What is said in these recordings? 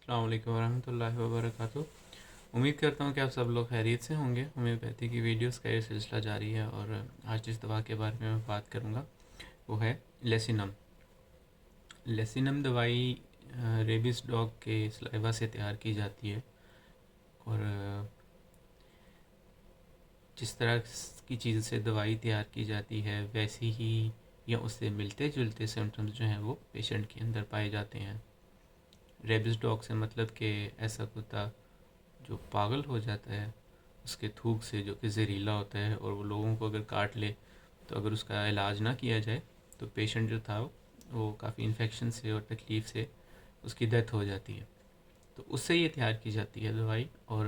السلام علیکم ورحمۃ اللہ وبرکاتہ۔ امید کرتا ہوں کہ آپ سب لوگ خیریت سے ہوں گے۔ ہومیوپیتھی کی ویڈیوز کا یہ سلسلہ جاری ہے اور آج جس دوا کے بارے میں بات کروں گا وہ ہے لیسینم۔ لیسینم دوائی ریبیز ڈاگ کے سلائیوا سے تیار کی جاتی ہے اور جس طرح کی چیز سے دوائی تیار کی جاتی ہے ویسی ہی یا اس سے ملتے جلتے سمٹمز جو ہیں وہ پیشنٹ کے اندر پائے جاتے ہیں۔ ریبیز ڈاگ سے مطلب کہ ایسا کتا جو پاگل ہو جاتا ہے اس کے تھوک سے، جو کہ زہریلا ہوتا ہے اور وہ لوگوں کو اگر کاٹ لے تو اگر اس کا علاج نہ کیا جائے تو پیشنٹ جو تھا وہ کافی انفیکشن سے اور تکلیف سے اس کی ڈیتھ ہو جاتی ہے۔ تو اس سے یہ تیار کی جاتی ہے دوائی، اور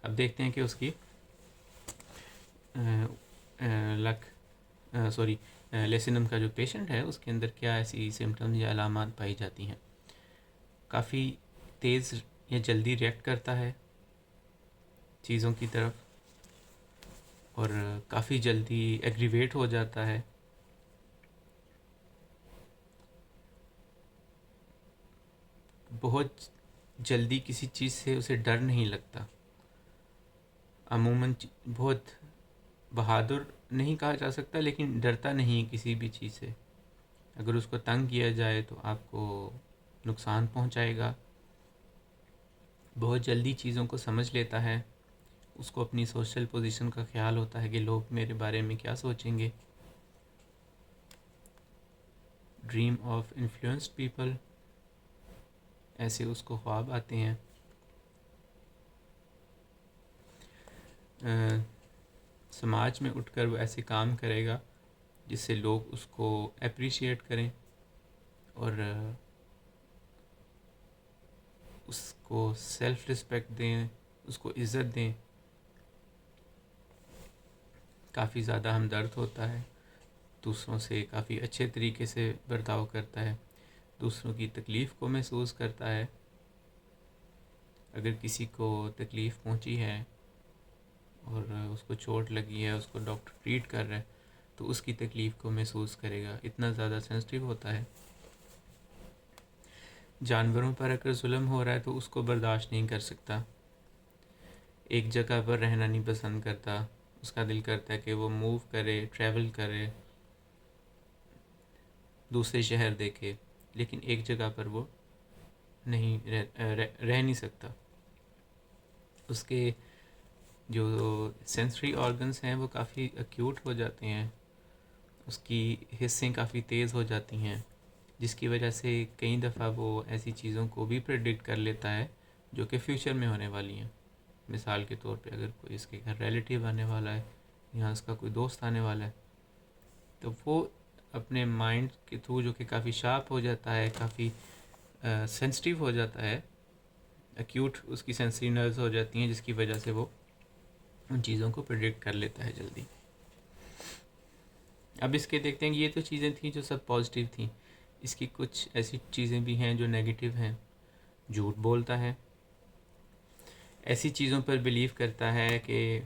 اب دیکھتے ہیں کہ اس کی لیسینم کا جو پیشنٹ ہے اس کے اندر کیا ایسی سمٹمز یا علامات پائی جاتی ہیں۔ کافی تیز یا جلدی ریئیکٹ کرتا ہے چیزوں کی طرف، اور کافی جلدی ایگریویٹ ہو جاتا ہے، بہت جلدی کسی چیز سے اسے ڈر نہیں لگتا، عموماً بہت بہادر نہیں کہا جا سکتا لیکن ڈرتا نہیں کسی بھی چیز سے۔ اگر اس کو تنگ کیا جائے تو آپ کو نقصان پہنچائے گا، بہت جلدی چیزوں کو سمجھ لیتا ہے، اس کو اپنی سوشل پوزیشن کا خیال ہوتا ہے کہ لوگ میرے بارے میں کیا سوچیں گے۔ ڈریم آف انفلوئنسڈ پیپل، ایسے اس کو خواب آتے ہیں۔ سماج میں اٹھ کر وہ ایسے کام کرے گا جس سے لوگ اس کو اپریشیٹ کریں اور اس کو سیلف رسپیکٹ دیں، اس کو عزت دیں۔ کافی زیادہ ہمدرد ہوتا ہے، دوسروں سے کافی اچھے طریقے سے برتاؤ کرتا ہے، دوسروں کی تکلیف کو محسوس کرتا ہے۔ اگر کسی کو تکلیف پہنچی ہے اور اس کو چوٹ لگی ہے، اس کو ڈاکٹر ٹریٹ کر رہا ہے تو اس کی تکلیف کو محسوس کرے گا، اتنا زیادہ سینسٹیو ہوتا ہے۔ جانوروں پر اگر ظلم ہو رہا ہے تو اس کو برداشت نہیں کر سکتا، ایک جگہ پر رہنا نہیں پسند کرتا، اس کا دل کرتا ہے کہ وہ موو کرے، ٹریول کرے، دوسرے شہر دیکھے، لیکن ایک جگہ پر وہ نہیں رہ نہیں سکتا۔ اس کے جو سینسری آرگنز ہیں وہ کافی ایکیوٹ ہو جاتے ہیں، اس کی حصیں کافی تیز ہو جاتی ہیں، جس کی وجہ سے کئی دفعہ وہ ایسی چیزوں کو بھی پریڈکٹ کر لیتا ہے جو کہ فیوچر میں ہونے والی ہیں۔ مثال کے طور پہ اگر کوئی اس کے گھر ریلیٹیو آنے والا ہے یا اس کا کوئی دوست آنے والا ہے تو وہ اپنے مائنڈ کے تھرو، جو کہ کافی شارپ ہو جاتا ہے، کافی سینسٹیو ہو جاتا ہے، ایکیوٹ اس کی سینسری نروز ہو جاتی ہیں، جس کی وجہ سے وہ ان چیزوں کو پریڈکٹ کر لیتا ہے جلدی۔ اب اس کے دیکھتے ہیں کہ یہ تو چیزیں تھیں جو سب پازیٹیو تھیں، اس کی کچھ ایسی چیزیں بھی ہیں جو نیگیٹیو ہیں۔ جھوٹ بولتا ہے، ایسی چیزوں پر بلیو کرتا ہے کہ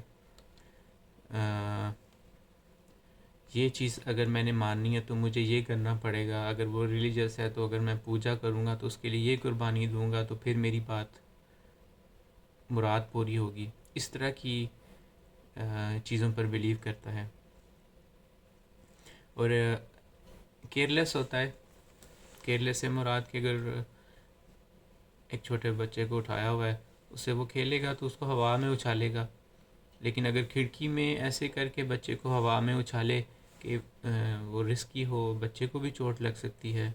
یہ چیز اگر میں نے ماننی ہے تو مجھے یہ کرنا پڑے گا، اگر وہ ریلیجیس ہے تو اگر میں پوجا کروں گا تو اس کے لیے یہ قربانی دوں گا تو پھر میری بات مراد پوری ہوگی۔ اس طرح کی چیزوں پر بلیو کرتا ہے، اور کیئرلیس ہوتا ہے۔ کیئرلیس سے مراد کہ اگر ایک چھوٹے بچے کو اٹھایا ہوا ہے، اس سے وہ کھیلے گا تو اس کو ہوا میں اچھالے گا، لیکن اگر کھڑکی میں ایسے کر کے بچے کو ہوا میں اچھالے کہ وہ رسکی ہو، بچے کو بھی چوٹ لگ سکتی ہے،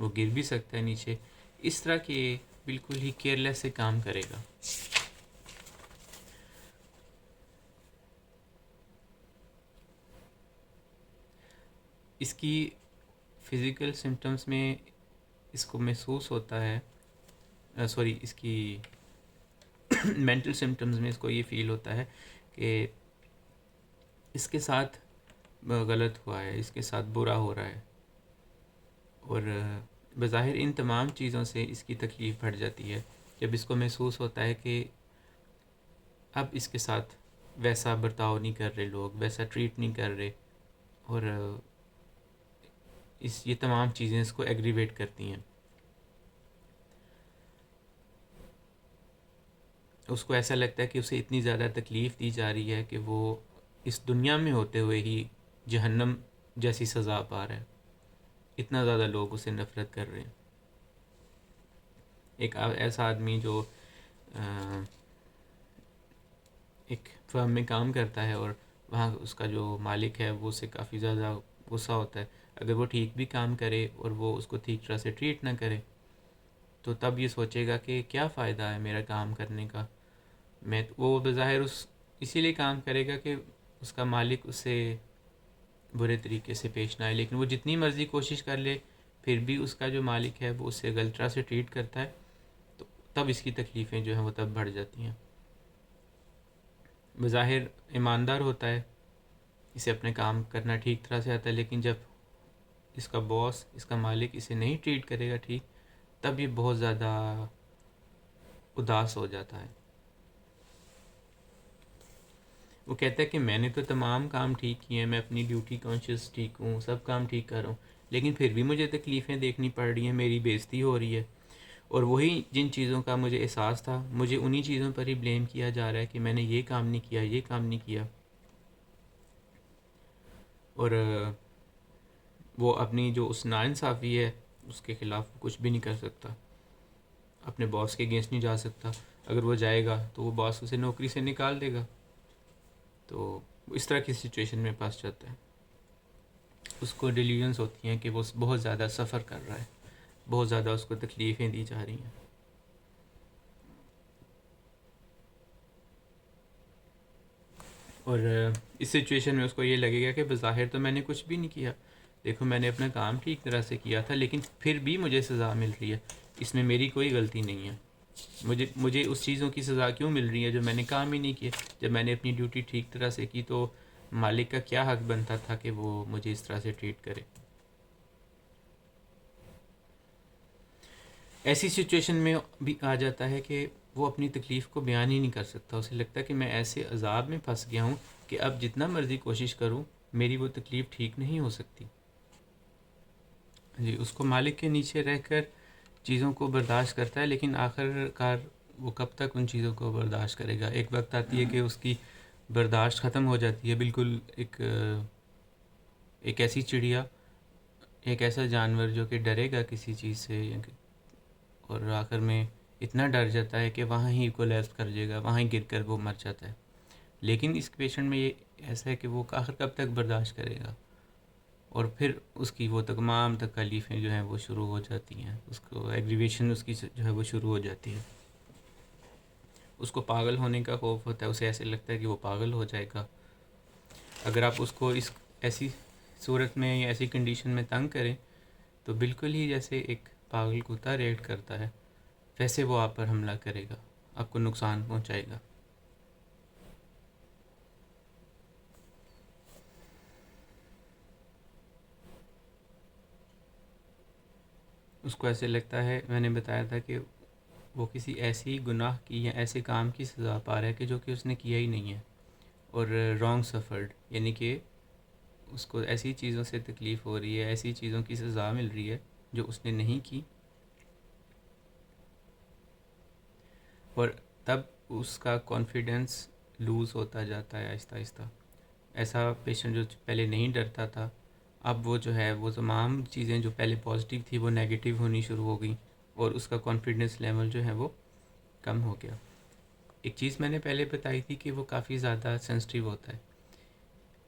وہ گر بھی سکتا ہے نیچے، اس طرح کے بالکل ہی کیئرلیس سے کام کرے گا۔ اس کی فزیکل سمٹمز میں اس کو محسوس ہوتا ہے، اس کی مینٹل سمٹمز میں اس کو یہ فیل ہوتا ہے کہ اس کے ساتھ غلط ہوا ہے، اس کے ساتھ برا ہو رہا ہے، اور بظاہر ان تمام چیزوں سے اس کی تکلیف بڑھ جاتی ہے جب اس کو محسوس ہوتا ہے کہ اب اس کے ساتھ ویسا برتاؤ نہیں کر رہے لوگ، ویسا ٹریٹ نہیں کر رہے، اور یہ تمام چیزیں اس کو ایگریویٹ کرتی ہیں۔ اس کو ایسا لگتا ہے کہ اسے اتنی زیادہ تکلیف دی جا رہی ہے کہ وہ اس دنیا میں ہوتے ہوئے ہی جہنم جیسی سزا پا رہا ہے، اتنا زیادہ لوگ اسے نفرت کر رہے ہیں۔ ایک ایسا آدمی جو ایک فرم میں کام کرتا ہے اور وہاں اس کا جو مالک ہے وہ اسے کافی زیادہ غصہ ہوتا ہے، اگر وہ ٹھیک بھی کام کرے اور وہ اس کو ٹھیک طرح سے ٹریٹ نہ کرے تو تب یہ سوچے گا کہ کیا فائدہ ہے میرا کام کرنے کا، وہ بظاہر اسی لیے کام کرے گا کہ اس کا مالک اس سے برے طریقے سے پیش نہ آئے، لیکن وہ جتنی مرضی کوشش کر لے پھر بھی اس کا جو مالک ہے وہ اس سے غلط طرح سے ٹریٹ کرتا ہے، تو تب اس کی تکلیفیں جو ہیں وہ تب بڑھ جاتی ہیں۔ بظاہر ایماندار ہوتا ہے، اسے اپنے کام کرنا ٹھیک طرح سے آتا ہے، لیکن جب اس کا باس، اس کا مالک اسے نہیں ٹریٹ کرے گا ٹھیک، تب یہ بہت زیادہ اداس ہو جاتا ہے۔ وہ کہتا ہے کہ میں نے تو تمام کام ٹھیک کیے ہیں، میں اپنی ڈیوٹی کانشیس ٹھیک ہوں، سب کام ٹھیک کر رہا ہوں، لیکن پھر بھی مجھے تکلیفیں دیکھنی پڑ رہی ہیں، میری بےعزتی ہو رہی ہے، اور وہی جن چیزوں کا مجھے احساس تھا مجھے انہی چیزوں پر ہی بلیم کیا جا رہا ہے کہ میں نے یہ کام نہیں کیا، یہ کام نہیں کیا۔ اور وہ اپنی جو اس ناانصافی ہے اس کے خلاف کچھ بھی نہیں کر سکتا، اپنے باس کے اگینسٹ نہیں جا سکتا، اگر وہ جائے گا تو وہ باس اسے نوکری سے نکال دے گا، تو اس طرح کی سچویشن میں پھنس جاتا ہے۔ اس کو ڈیلیوژنس ہوتی ہیں کہ وہ بہت زیادہ سفر کر رہا ہے، بہت زیادہ اس کو تکلیفیں دی جا رہی ہیں۔ اور اس سچویشن میں اس کو یہ لگے گا کہ بظاہر تو میں نے کچھ بھی نہیں کیا، دیکھو میں نے اپنا کام ٹھیک طرح سے کیا تھا، لیکن پھر بھی مجھے سزا مل رہی ہے، اس میں میری کوئی غلطی نہیں ہے، مجھے اس چیزوں کی سزا کیوں مل رہی ہے جو میں نے کام ہی نہیں کیا؟ جب میں نے اپنی ڈیوٹی ٹھیک طرح سے کی تو مالک کا کیا حق بنتا تھا کہ وہ مجھے اس طرح سے ٹریٹ کرے؟ ایسی سچویشن میں بھی آ جاتا ہے کہ وہ اپنی تکلیف کو بیان ہی نہیں کر سکتا، اسے لگتا ہے کہ میں ایسے عذاب میں پھنس گیا ہوں کہ اب جتنا مرضی کوشش کروں میری وہ تکلیف ٹھیک نہیں ہو سکتی۔ جی، اس کو مالک کے نیچے رہ کر چیزوں کو برداشت کرتا ہے، لیکن آخر کار وہ کب تک ان چیزوں کو برداشت کرے گا؟ ایک وقت آتی ہے کہ اس کی برداشت ختم ہو جاتی ہے، بالکل ایک ایسی چڑیا، ایک ایسا جانور جو کہ ڈرے گا کسی چیز سے اور آخر میں اتنا ڈر جاتا ہے کہ وہاں ہی کولیپس کر جائے گا، وہاں ہی گر کر وہ مر جاتا ہے۔ لیکن اس پیشنٹ میں یہ ایسا ہے کہ وہ آخر کب تک برداشت کرے گا، اور پھر اس کی وہ تمام تکلیفیں جو ہیں وہ شروع ہو جاتی ہیں، اس کو ایگریویشن اس کی جو ہے وہ شروع ہو جاتی ہے۔ اس کو پاگل ہونے کا خوف ہوتا ہے، اسے ایسے لگتا ہے کہ وہ پاگل ہو جائے گا۔ اگر آپ اس کو ایسی صورت میں یا ایسی کنڈیشن میں تنگ کریں تو بالکل ہی جیسے ایک پاگل کتا ریئیکٹ کرتا ہے ویسے وہ آپ پر حملہ کرے گا، آپ کو نقصان پہنچائے گا۔ اس کو ایسے لگتا ہے، میں نے بتایا تھا کہ وہ کسی ایسی گناہ کی یا ایسے کام کی سزا پا رہا ہے کہ جو کہ اس نے کیا ہی نہیں ہے، اور رانگ سفرڈ، یعنی کہ اس کو ایسی چیزوں سے تکلیف ہو رہی ہے، ایسی چیزوں کی سزا مل رہی ہے جو اس نے نہیں کی، اور تب اس کا کانفیڈنس لوز ہوتا جاتا ہے آہستہ آہستہ۔ ایسا پیشنٹ جو پہلے نہیں ڈرتا تھا، اب وہ جو ہے وہ تمام چیزیں جو پہلے پازیٹیو تھی وہ نیگیٹیو ہونی شروع ہو گئی، اور اس کا کانفیڈنس لیول جو ہے وہ کم ہو گیا۔ ایک چیز میں نے پہلے بتائی تھی کہ وہ کافی زیادہ سینسٹیو ہوتا ہے،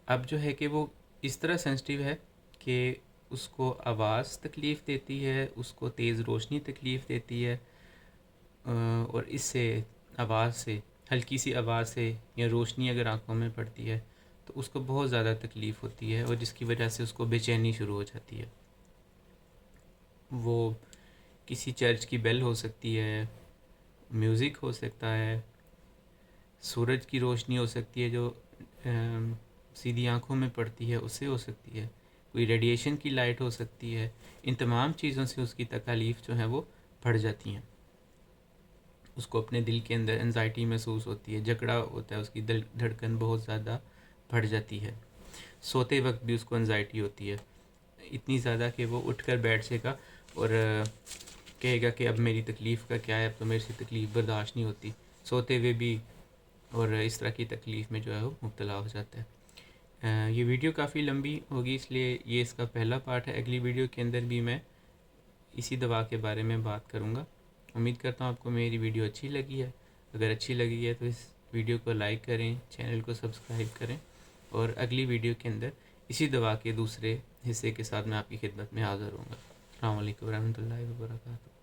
اب جو ہے کہ وہ اس طرح سینسٹیو ہے کہ اس کو آواز تکلیف دیتی ہے، اس کو تیز روشنی تکلیف دیتی ہے، اور اس سے آواز سے، ہلکی سی آواز سے یا روشنی اگر آنکھوں میں پڑتی ہے تو اس کو بہت زیادہ تکلیف ہوتی ہے، اور جس کی وجہ سے اس کو بے چینی شروع ہو جاتی ہے۔ وہ کسی چرچ کی بیل ہو سکتی ہے، میوزک ہو سکتا ہے، سورج کی روشنی ہو سکتی ہے جو سیدھی آنکھوں میں پڑتی ہے، اس سے ہو سکتی ہے، کوئی ریڈیشن کی لائٹ ہو سکتی ہے، ان تمام چیزوں سے اس کی تکالیف جو ہیں وہ بڑھ جاتی ہیں۔ اس کو اپنے دل کے اندر انزائٹی محسوس ہوتی ہے، جھگڑا ہوتا ہے، اس کی دل دھڑکن بہت زیادہ بڑھ جاتی ہے، سوتے وقت بھی اس کو انزائٹی ہوتی ہے، اتنی زیادہ کہ وہ اٹھ کر بیٹھ جائے گا اور کہے گا کہ اب میری تکلیف کا کیا ہے، اب تو میرے سے تکلیف برداشت نہیں ہوتی، سوتے ہوئے بھی اور اس طرح کی تکلیف میں جو ہے وہ مبتلا ہو جاتا ہے۔ یہ ویڈیو کافی لمبی ہوگی، اس لیے یہ اس کا پہلا پارٹ ہے۔ اگلی ویڈیو کے اندر بھی میں اسی دوا کے بارے میں بات کروں گا۔ امید کرتا ہوں آپ کو میری ویڈیو اچھی لگی ہے۔ اگر اچھی لگی ہے تو اس ویڈیو کو لائک کریں، چینل کو سبسکرائب کریں، اور اگلی ویڈیو کے اندر اسی دوا کے دوسرے حصے کے ساتھ میں آپ کی خدمت میں حاضر ہوں گا۔ السلام علیکم ورحمۃ اللہ وبرکاتہ۔